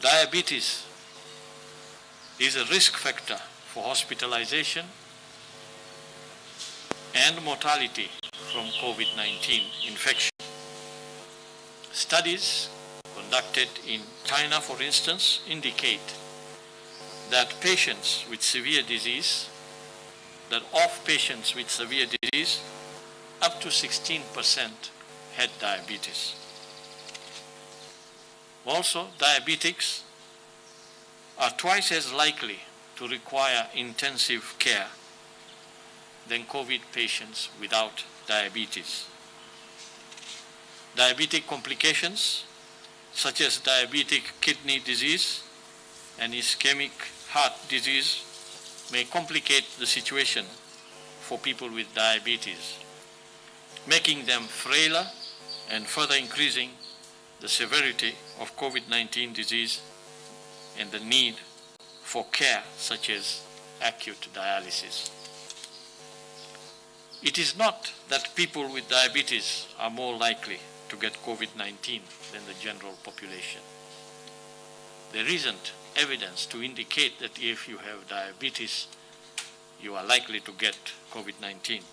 Diabetes is a risk factor for hospitalization and mortality from COVID-19 infection. Studies conducted in China, for instance, indicate that patients with severe disease, up to 16% had diabetes. Also, diabetics are twice as likely to require intensive care than COVID patients without diabetes. Diabetic complications such as diabetic kidney disease and ischemic heart disease may complicate the situation for people with diabetes, making them frailer and further increasing the severity of COVID-19 disease and the need for care such as acute dialysis. It is not that people with diabetes are more likely to get COVID-19 than the general population. There isn't evidence to indicate that if you have diabetes, you are likely to get COVID-19.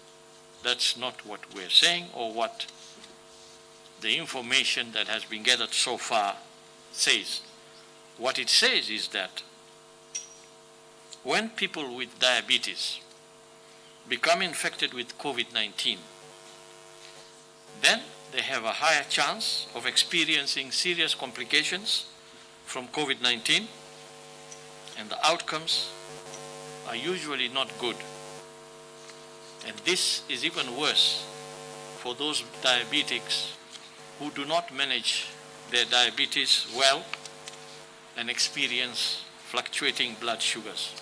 That's not what we're saying or what the information that has been gathered so far says. What it says is that when people with diabetes become infected with COVID-19, then they have a higher chance of experiencing serious complications from COVID-19, and the outcomes are usually not good. And this is even worse for those diabetics who do not manage their diabetes well and experience fluctuating blood sugars.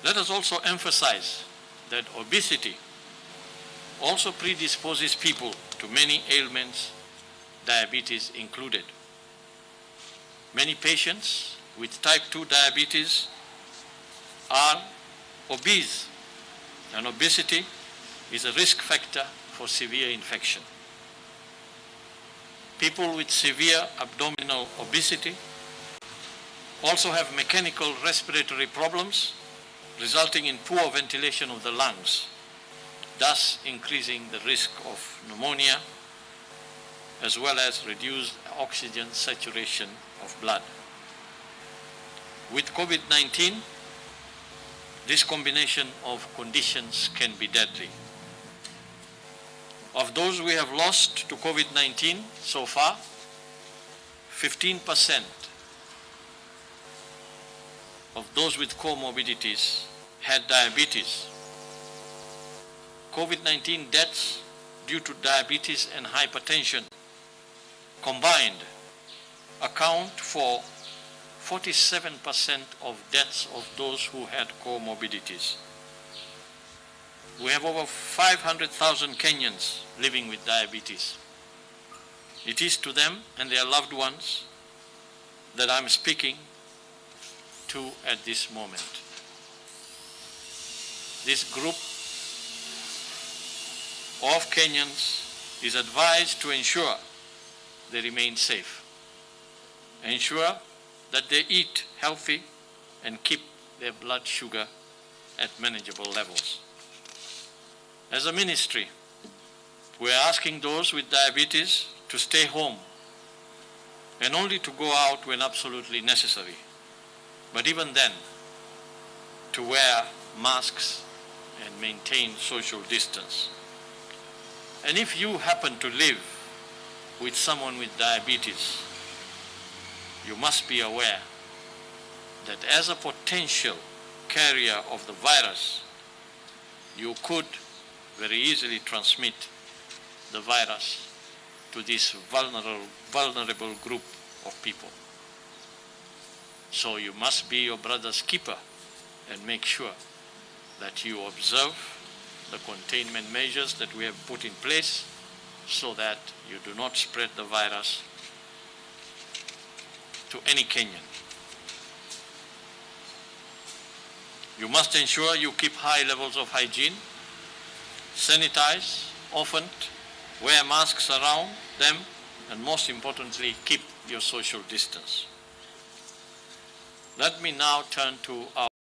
Let us also emphasize that obesity also predisposes people to many ailments, diabetes included. Many patients with type 2 diabetes are obese, and obesity is a risk factor for severe infection. People with severe abdominal obesity also have mechanical respiratory problems, resulting in poor ventilation of the lungs, thus increasing the risk of pneumonia, as well as reduced oxygen saturation of blood. With COVID-19, this combination of conditions can be deadly. Of those we have lost to COVID-19 so far, 15% of those with comorbidities had diabetes. COVID-19 deaths due to diabetes and hypertension combined account for 47% of deaths of those who had comorbidities. We have over 500,000 Kenyans living with diabetes. It is to them and their loved ones that I'm speaking to at this moment. This group of Kenyans is advised to ensure they remain safe, ensure that they eat healthy and keep their blood sugar at manageable levels. As a ministry, we are asking those with diabetes to stay home and only to go out when absolutely necessary, but even then, to wear masks and maintain social distance. And if you happen to live with someone with diabetes, you must be aware that as a potential carrier of the virus, you could very easily transmit the virus to this vulnerable group of people. So you must be your brother's keeper and make sure that you observe the containment measures that we have put in place so that you do not spread the virus to any Kenyan. You must ensure you keep high levels of hygiene, sanitize often, wear masks around them, and most importantly, keep your social distance. Let me now turn to our